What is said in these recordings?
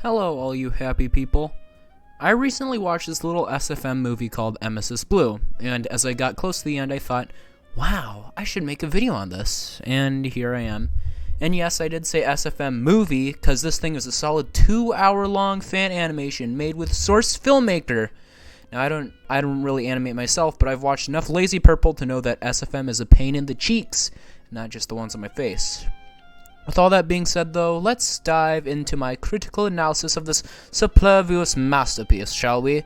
Hello, all you happy people. I recently watched this little SFM movie called Emesis Blue, and as I got close to the end, I thought, wow, I should make a video on this, and here I am. And yes, I did say SFM movie, because this thing is a solid 2-hour-long fan animation made with Source Filmmaker. Now, I don't really animate myself, but I've watched enough Lazy Purple to know that SFM is a pain in the cheeks, not just the ones on my face. With all that being said, though, let's dive into my critical analysis of this superfluous masterpiece, shall we?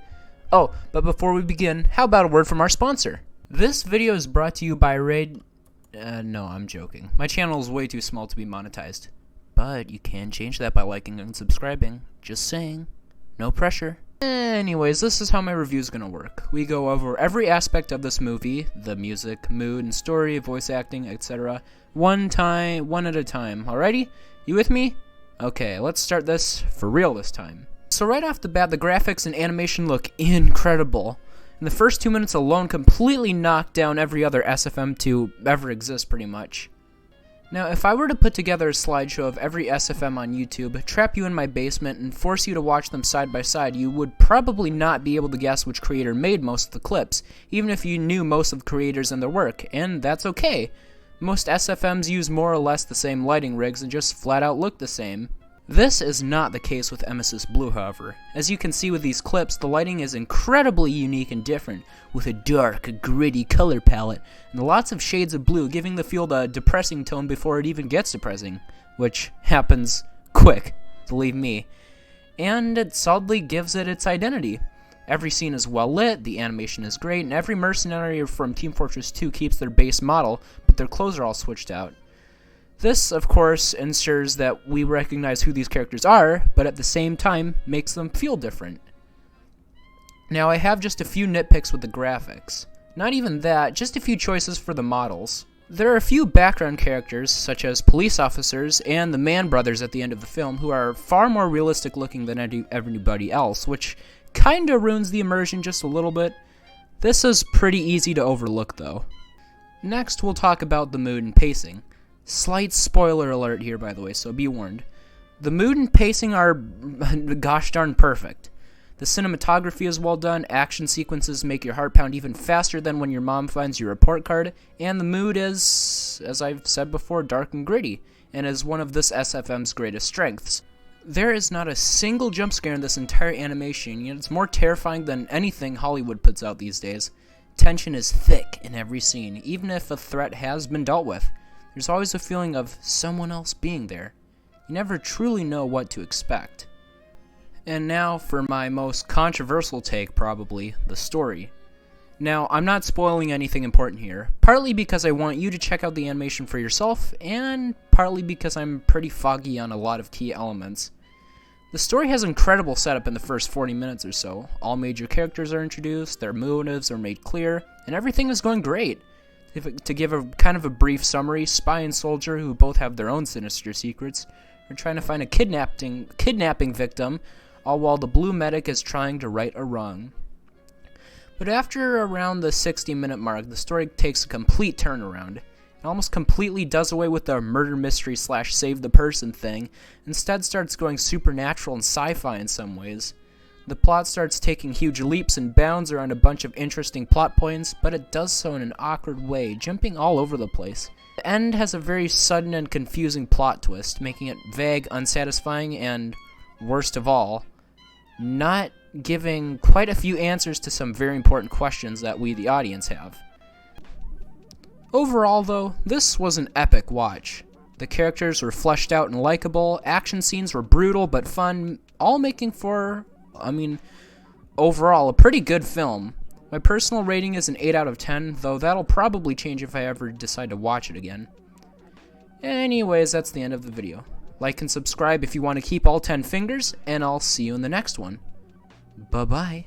Oh, but before we begin, how about a word from our sponsor? This video is brought to you by Raid... no, I'm joking. My channel is way too small to be monetized. But you can change that by liking and subscribing. Just saying. No pressure. Anyways, this is how my review is gonna work. We go over every aspect of this movie, the music, mood, and story, voice acting, etc. one at a time. Alrighty? You with me? Okay, let's start this for real this time. So right off the bat, the graphics and animation look incredible. In the first 2 minutes alone, completely knocked down every other SFM to ever exist, pretty much. Now, if I were to put together a slideshow of every SFM on YouTube, trap you in my basement, and force you to watch them side by side, you would probably not be able to guess which creator made most of the clips, even if you knew most of the creators and their work, and that's okay. Most SFMs use more or less the same lighting rigs and just flat out look the same. This is not the case with Emesis Blue, however. As you can see with these clips, the lighting is incredibly unique and different, with a dark, gritty color palette, and lots of shades of blue, giving the field a depressing tone before it even gets depressing, which happens quick, believe me. And it solidly gives it its identity. Every scene is well lit, the animation is great, and every mercenary from Team Fortress 2 keeps their base model, but their clothes are all switched out. This, of course, ensures that we recognize who these characters are, but at the same time makes them feel different. Now, I have just a few nitpicks with the graphics. Not even that, just a few choices for the models. There are a few background characters, such as police officers and the Mann brothers at the end of the film, who are far more realistic looking than everybody else, which kinda ruins the immersion just a little bit. This is pretty easy to overlook, though. Next, we'll talk about the mood and pacing. Slight spoiler alert here, by the way, so be warned. The mood and pacing are gosh darn perfect. The cinematography is well done, action sequences make your heart pound even faster than when your mom finds your report card, and the mood is, as I've said before, dark and gritty, and is one of this SFM's greatest strengths. There is not a single jump scare in this entire animation, yet it's more terrifying than anything Hollywood puts out these days. Tension is thick in every scene, even if a threat has been dealt with. There's always a feeling of someone else being there. You never truly know what to expect. And now for my most controversial take, probably, the story. Now, I'm not spoiling anything important here, partly because I want you to check out the animation for yourself, and partly because I'm pretty foggy on a lot of key elements. The story has incredible setup in the first 40 minutes or so. All major characters are introduced, their motives are made clear, and everything is going great. To give a kind of a brief summary, Spy and Soldier, who both have their own sinister secrets, are trying to find a kidnapping victim, all while the Blue Medic is trying to right a wrong. But after around the 60-minute mark, the story takes a complete turnaround. It almost completely does away with the murder mystery / save the person thing, instead starts going supernatural and sci-fi in some ways. The plot starts taking huge leaps and bounds around a bunch of interesting plot points, but it does so in an awkward way, jumping all over the place. The end has a very sudden and confusing plot twist, making it vague, unsatisfying, and, worst of all, not giving quite a few answers to some very important questions that we, the audience, have. Overall, though, this was an epic watch. The characters were fleshed out and likable, action scenes were brutal but fun, all making for, overall, a pretty good film. My personal rating is an 8 out of 10, though that'll probably change if I ever decide to watch it again. Anyways, that's the end of the video. Like and subscribe if you want to keep all 10 fingers, and I'll see you in the next one. Bye-bye.